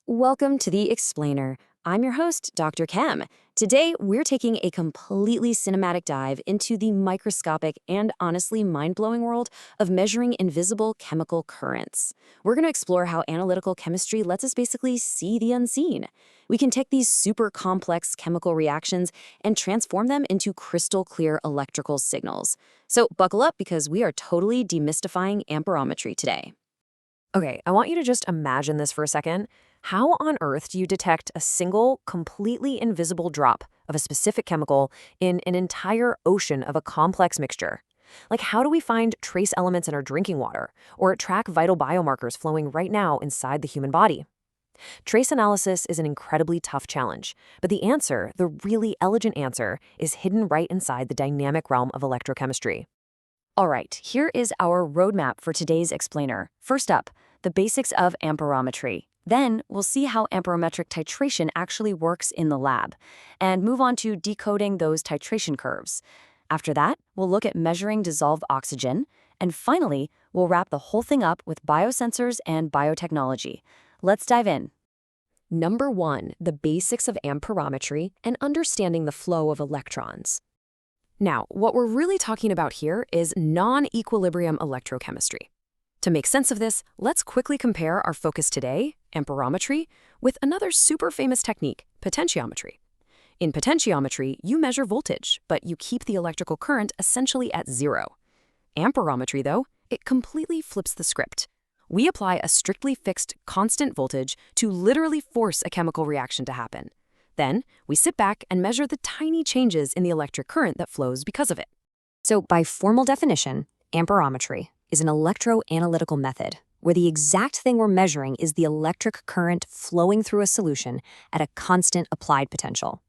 Welcome to The Explainer. I'm your host, Dr. Chem. Today, we're taking a completely cinematic dive into the microscopic and honestly mind-blowing world of measuring invisible chemical currents. We're going to explore how analytical chemistry lets us basically see the unseen. We can take these super complex chemical reactions and transform them into crystal clear electrical signals. So buckle up because we are totally demystifying amperometry today. Okay, I want you to just imagine this for a second. How on earth do you detect a single, completely invisible drop of a specific chemical in an entire ocean of a complex mixture? Like, how do we find trace elements in our drinking water or track vital biomarkers flowing right now inside the human body? Trace analysis is an incredibly tough challenge, but the answer, the really elegant answer, is hidden right inside the dynamic realm of electrochemistry. All right, here is our roadmap for today's explainer. First up, the basics of amperometry. Then we'll see how amperometric titration actually works in the lab, and move on to decoding those titration curves. After that, we'll look at measuring dissolved oxygen, and finally, we'll wrap the whole thing up with biosensors and biotechnology. Let's dive in. Number 1, the basics of amperometry and understanding the flow of electrons. Now, what we're really talking about here is non-equilibrium electrochemistry. To make sense of this, let's quickly compare our focus today, amperometry, with another super famous technique, potentiometry. In potentiometry, you measure voltage, but you keep the electrical current essentially at zero. Amperometry, though, it completely flips the script. We apply a strictly fixed, constant voltage to literally force a chemical reaction to happen. Then, we sit back and measure the tiny changes in the electric current that flows because of it. So by formal definition, amperometry is an electroanalytical method where the exact thing we're measuring is the electric current flowing through a solution at a constant applied potential.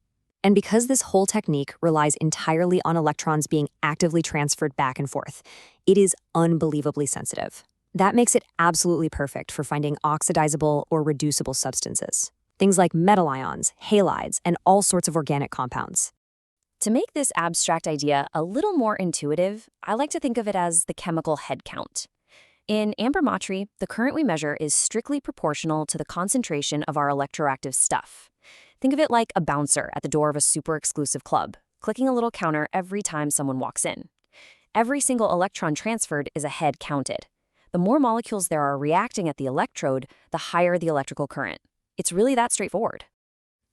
And because this whole technique relies entirely on electrons being actively transferred back and forth, it is unbelievably sensitive. That makes it absolutely perfect for finding oxidizable or reducible substances. Things like metal ions, halides, and all sorts of organic compounds. To make this abstract idea a little more intuitive, I like to think of it as the chemical head count. In amperometry, the current we measure is strictly proportional to the concentration of our electroactive stuff. Think of it like a bouncer at the door of a super exclusive club, clicking a little counter every time someone walks in. Every single electron transferred is a head counted. The more molecules there are reacting at the electrode, the higher the electrical current. It's really that straightforward.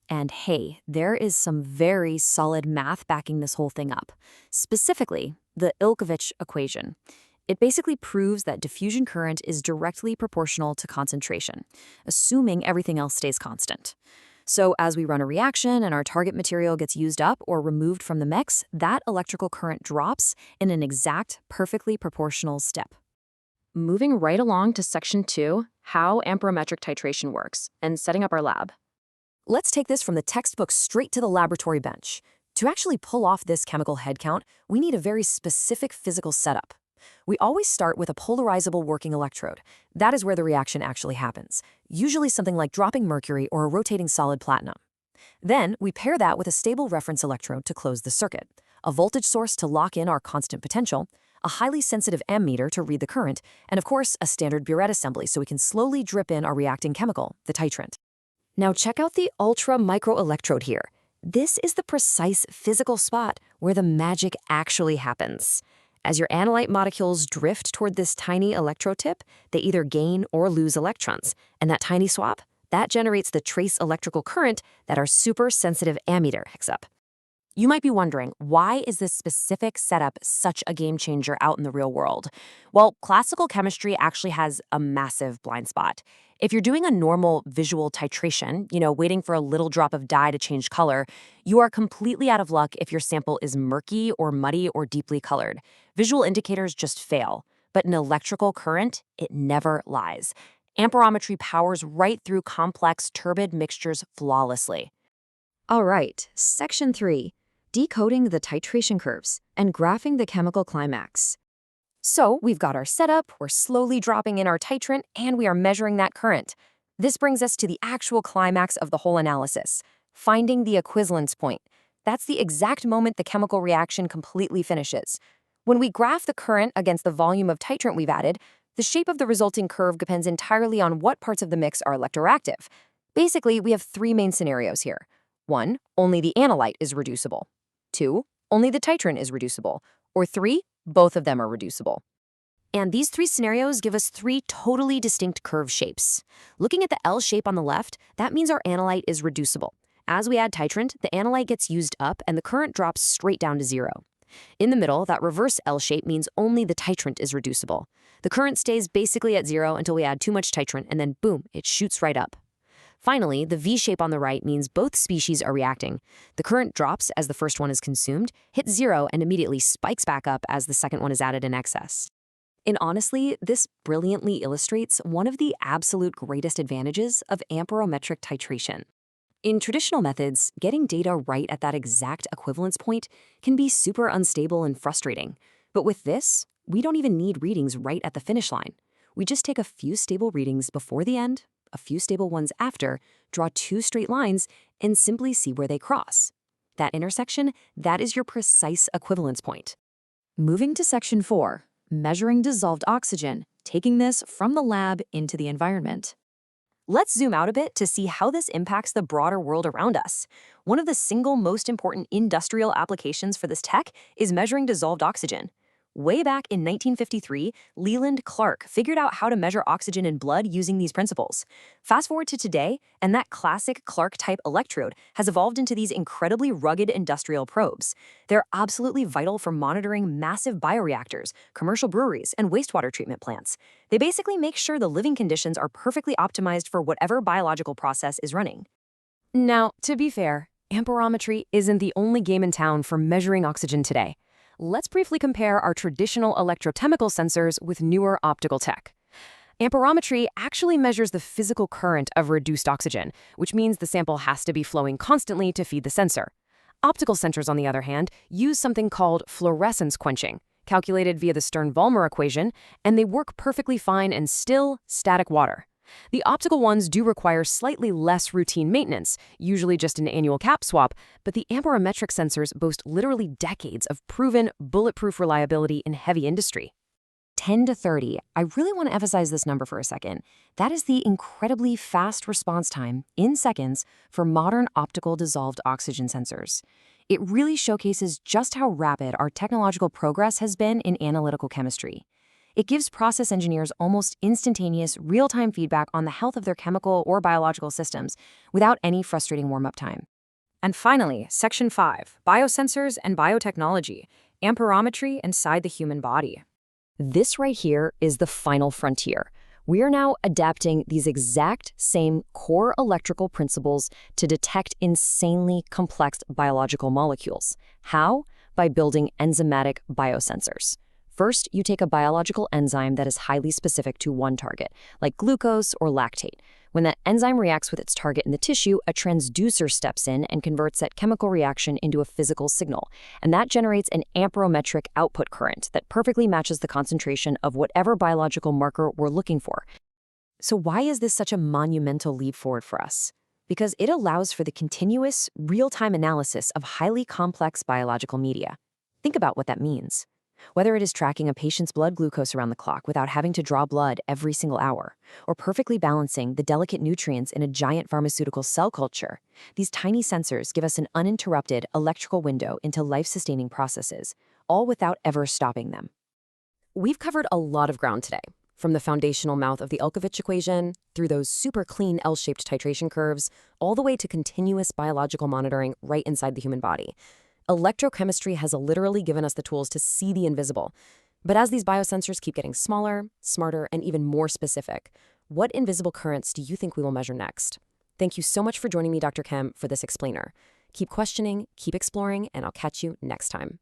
And hey, there is some very solid math backing this whole thing up. Specifically, the Ilkovich equation. It basically proves that diffusion current is directly proportional to concentration, assuming everything else stays constant. So as we run a reaction and our target material gets used up or removed from the mix, that electrical current drops in an exact, perfectly proportional step. Moving right along to section 2, how amperometric titration works, and setting up our lab. Let's take this from the textbook straight to the laboratory bench. To actually pull off this chemical head count, we need a very specific physical setup. We always start with a polarizable working electrode. That is where the reaction actually happens, usually something like dropping mercury or a rotating solid platinum. Then, we pair that with a stable reference electrode to close the circuit, a voltage source to lock in our constant potential, a highly sensitive ammeter to read the current, and of course, a standard burette assembly so we can slowly drip in our reacting chemical, the titrant. Now check out the ultra-microelectrode here. This is the precise physical spot where the magic actually happens. As your analyte molecules drift toward this tiny electrode tip, they either gain or lose electrons, and that tiny swap, that generates the trace electrical current that our super-sensitive ammeter picks up. You might be wondering, why is this specific setup such a game changer out in the real world? Well, classical chemistry actually has a massive blind spot. If you're doing a normal visual titration, waiting for a little drop of dye to change color, you are completely out of luck if your sample is murky or muddy or deeply colored. Visual indicators just fail. But in electrical current, it never lies. Amperometry powers right through complex, turbid mixtures flawlessly. All right, section 3. Decoding the titration curves and graphing the chemical climax. So we've got our setup, we're slowly dropping in our titrant, and we are measuring that current. This brings us to the actual climax of the whole analysis, finding the equivalence point. That's the exact moment the chemical reaction completely finishes. When we graph the current against the volume of titrant we've added, the shape of the resulting curve depends entirely on what parts of the mix are electroactive. Basically, we have three main scenarios here. 1, only the analyte is reducible. 2, only the titrant is reducible. Or 3, both of them are reducible. And these three scenarios give us three totally distinct curve shapes. Looking at the L shape on the left, that means our analyte is reducible. As we add titrant, the analyte gets used up and the current drops straight down to 0. In the middle, that reverse L shape means only the titrant is reducible. The current stays basically at 0 until we add too much titrant, and then boom, it shoots right up. Finally, the V shape on the right means both species are reacting. The current drops as the first one is consumed, hits 0, and immediately spikes back up as the second one is added in excess. And honestly, this brilliantly illustrates one of the absolute greatest advantages of amperometric titration. In traditional methods, getting data right at that exact equivalence point can be super unstable and frustrating. But with this, we don't even need readings right at the finish line. We just take a few stable readings before the end, a few stable ones after, draw two straight lines, and simply see where they cross. That intersection, that is your precise equivalence point. Moving to section 4, measuring dissolved oxygen, taking this from the lab into the environment. Let's zoom out a bit to see how this impacts the broader world around us. One of the single most important industrial applications for this tech is measuring dissolved oxygen. Way back in 1953, Leland Clark figured out how to measure oxygen in blood using these principles. Fast forward to today, and that classic Clark-type electrode has evolved into these incredibly rugged industrial probes. They're absolutely vital for monitoring massive bioreactors, commercial breweries, and wastewater treatment plants. They basically make sure the living conditions are perfectly optimized for whatever biological process is running. Now, to be fair, amperometry isn't the only game in town for measuring oxygen today. Let's briefly compare our traditional electrochemical sensors with newer optical tech. Amperometry actually measures the physical current of reduced oxygen, which means the sample has to be flowing constantly to feed the sensor. Optical sensors, on the other hand, use something called fluorescence quenching, calculated via the Stern-Volmer equation, and they work perfectly fine in still, static water. The optical ones do require slightly less routine maintenance, usually just an annual cap swap, but the amperometric sensors boast literally decades of proven, bulletproof reliability in heavy industry. 10 to 30, I really want to emphasize this number for a second. That is the incredibly fast response time, in seconds, for modern optical dissolved oxygen sensors. It really showcases just how rapid our technological progress has been in analytical chemistry. It gives process engineers almost instantaneous, real-time feedback on the health of their chemical or biological systems without any frustrating warm-up time. And finally, Section 5, Biosensors and Biotechnology, Amperometry inside the human body. This right here is the final frontier. We are now adapting these exact same core electrical principles to detect insanely complex biological molecules. How? By building enzymatic biosensors. First, you take a biological enzyme that is highly specific to one target, like glucose or lactate. When that enzyme reacts with its target in the tissue, a transducer steps in and converts that chemical reaction into a physical signal. And that generates an amperometric output current that perfectly matches the concentration of whatever biological marker we're looking for. So why is this such a monumental leap forward for us? Because it allows for the continuous, real-time analysis of highly complex biological media. Think about what that means. Whether it is tracking a patient's blood glucose around the clock without having to draw blood every single hour, or perfectly balancing the delicate nutrients in a giant pharmaceutical cell culture, these tiny sensors give us an uninterrupted electrical window into life-sustaining processes, all without ever stopping them. We've covered a lot of ground today, from the foundational mouth of the Elkovich equation, through those super clean L-shaped titration curves, all the way to continuous biological monitoring right inside the human body. Electrochemistry has literally given us the tools to see the invisible. But as these biosensors keep getting smaller, smarter, and even more specific, what invisible currents do you think we will measure next? Thank you so much for joining me, Dr. Chem, for this explainer. Keep questioning, keep exploring, and I'll catch you next time.